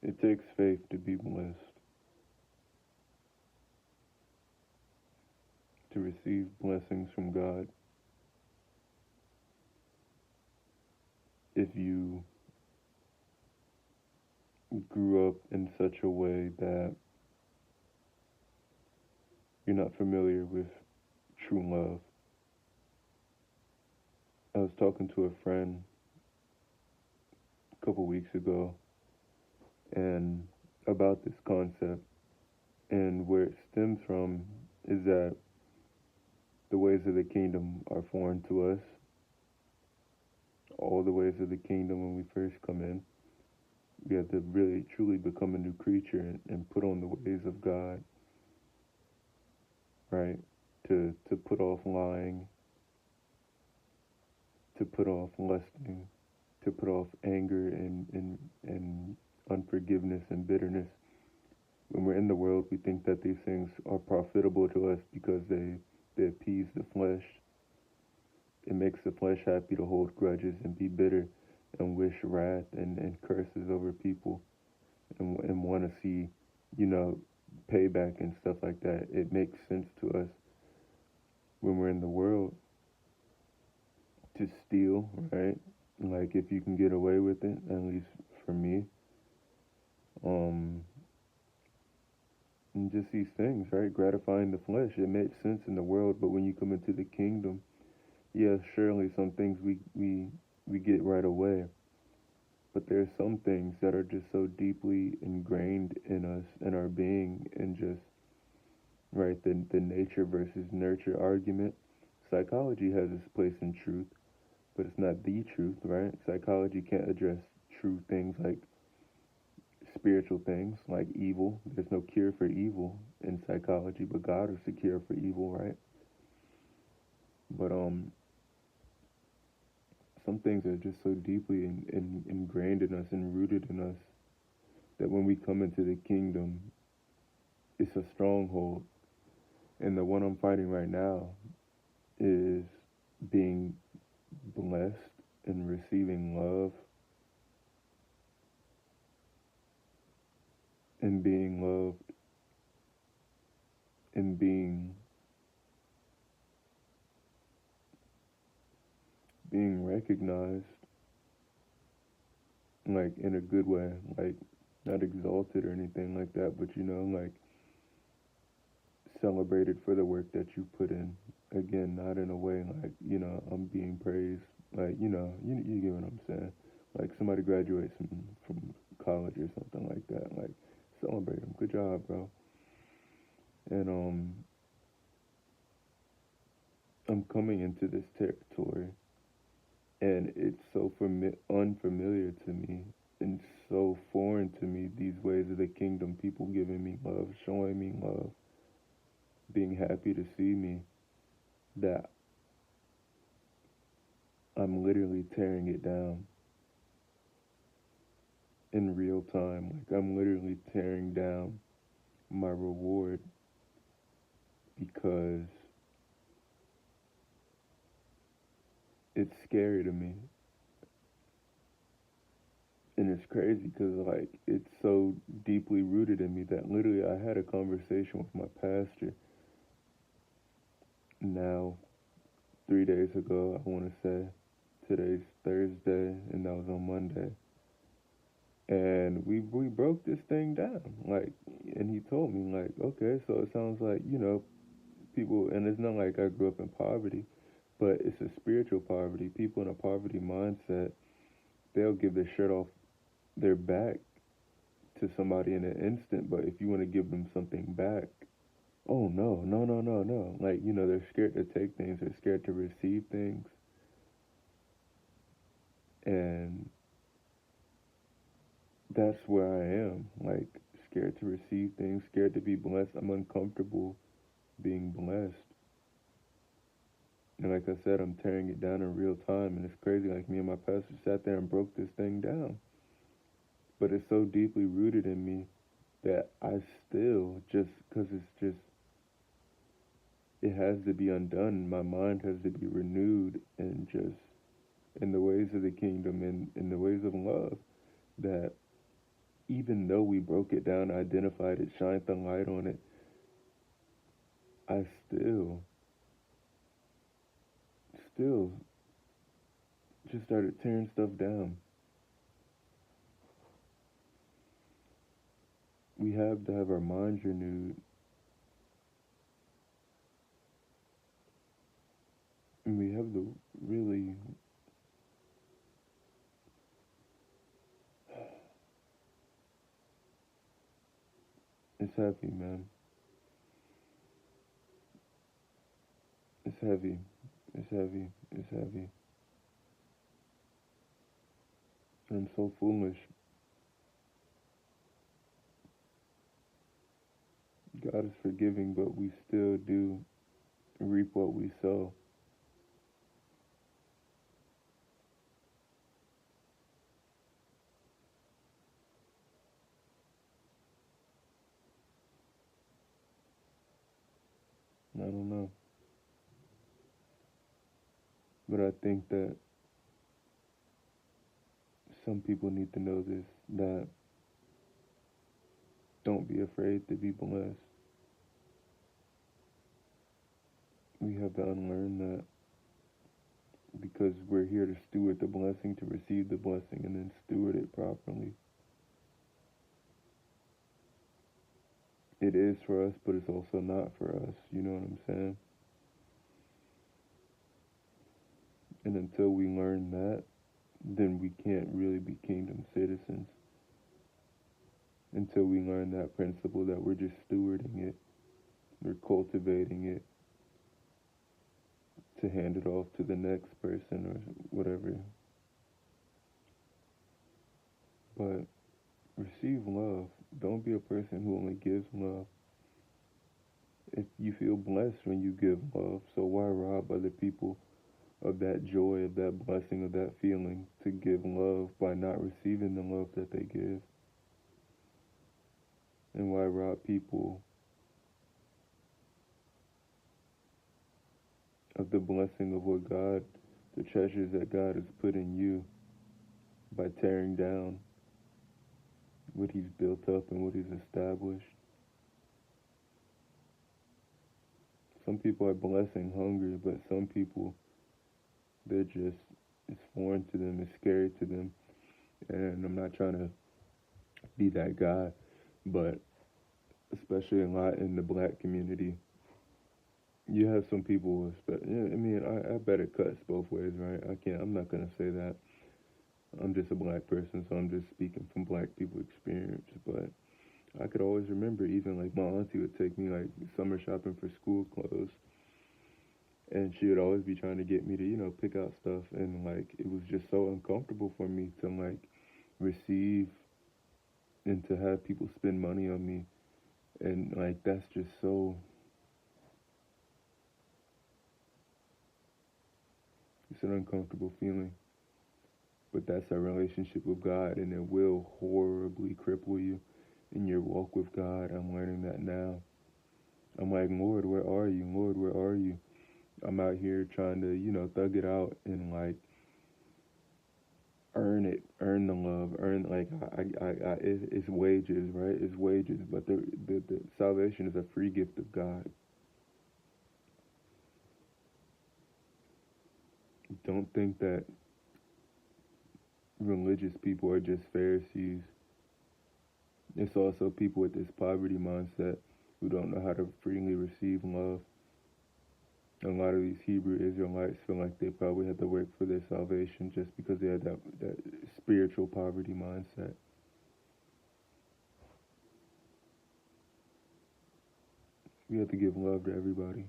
It takes faith to be blessed, to receive blessings from God. If you grew up in such a way that you're not familiar with true love. I was talking to a friend a couple weeks ago and about this concept, and where it stems from is that the ways of the kingdom are foreign to us. All the ways of the kingdom, when we first come in, we have to really truly become a new creature and put on the ways of God, right? To put off lying, to put off lusting, to put off anger and unforgiveness and bitterness. When we're in the world, we think that these things are profitable to us because they appease the flesh. It makes the flesh happy to hold grudges and be bitter and wish wrath and curses over people and want to see, you know, payback and stuff like that. It makes sense to us when we're in the world to steal, right? Like if you can get away with it, at least for me. Um, and just these things, right? Gratifying the flesh. It makes sense in the world, but when you come into the kingdom, yeah, surely some things we get right away. But there's some things that are just so deeply ingrained in us and our being, and just right the nature versus nurture argument. Psychology has its place in truth, but it's not the truth, right? Psychology can't address true things like spiritual things like evil. There's no cure for evil in psychology, but God is the cure for evil, right? But some things are just so deeply ingrained in us and rooted in us that when we come into the kingdom, it's a stronghold. And the one I'm fighting right now is being blessed and receiving love and being loved and being recognized, like in a good way, like not exalted or anything like that, but you know, like celebrated for the work that you put in. Again, not in a way like, you know, I'm being praised. Like, you know, you get what I'm saying. Like somebody graduates from college or something like that. Like, celebrate them. Good job, bro. And I'm coming into this territory, and it's so unfamiliar to me and so foreign to me. These ways of the kingdom, people giving me love, showing me love, being happy to see me, that I'm literally tearing it down in real time. Like I'm literally tearing down my reward because it's scary to me. And it's crazy because like it's so deeply rooted in me that literally I had a conversation with my pastor now 3 days ago. I want to say today's Thursday and that was on Monday. And we broke this thing down, like, and he told me like, okay, so it sounds like, you know, people, and it's not like I grew up in poverty, but it's a spiritual poverty. People in a poverty mindset, they'll give their shirt off their back to somebody in an instant, but if you want to give them something back, oh no, no, no, no, no. Like, you know, they're scared to take things, they're scared to receive things, and that's where I am. Like, scared to receive things, scared to be blessed. I'm uncomfortable being blessed. And like I said, I'm tearing it down in real time, and it's crazy. Like, me and my pastor sat there and broke this thing down. But it's so deeply rooted in me that I still, just because it has to be undone. My mind has to be renewed and just in the ways of the kingdom and in the ways of love, that even though we broke it down, identified it, shined the light on it, I still just started tearing stuff down. We have to have our minds renewed, and we have to really. It's heavy, man. It's heavy. It's heavy. It's heavy. I'm so foolish. God is forgiving, but we still do reap what we sow. I don't know. But I think that some people need to know this, that don't be afraid to be blessed. We have to unlearn that because we're here to steward the blessing, to receive the blessing, and then steward it properly. It is for us, but it's also not for us. You know what I'm saying? And until we learn that, then we can't really be kingdom citizens. Until we learn that principle that we're just stewarding it, we're cultivating it to hand it off to the next person or whatever. But receive love. Don't be a person who only gives love. If you feel blessed when you give love, so why rob other people of that joy, of that blessing, of that feeling to give love by not receiving the love that they give? And why rob people of the blessing of what God, the treasures that God has put in you by tearing down what He's built up and what He's established? Some people are blessing hungry, but some people, they're just, it's foreign to them, it's scary to them. And I'm not trying to be that guy, but especially a lot in the black community, you have some people, yeah, I mean, I bet it cuts both ways, right? I'm not going to say that. I'm just a black person, so I'm just speaking from black people experience. But I could always remember, even like my auntie would take me like summer shopping for school clothes, and she would always be trying to get me to, pick out stuff, and like it was just so uncomfortable for me to like receive and to have people spend money on me, and like that's just so, it's an uncomfortable feeling. But that's our relationship with God, and it will horribly cripple you in your walk with God. I'm learning that now. I'm like, Lord, where are you? Lord, where are you? I'm out here trying to, thug it out and like earn it, earn the love, earn like it's wages, right? It's wages, but the salvation is a free gift of God. Don't think that religious people are just Pharisees. It's also people with this poverty mindset who don't know how to freely receive love. A lot of these Hebrew Israelites feel like they probably had to work for their salvation just because they had that spiritual poverty mindset. We have to give love to everybody.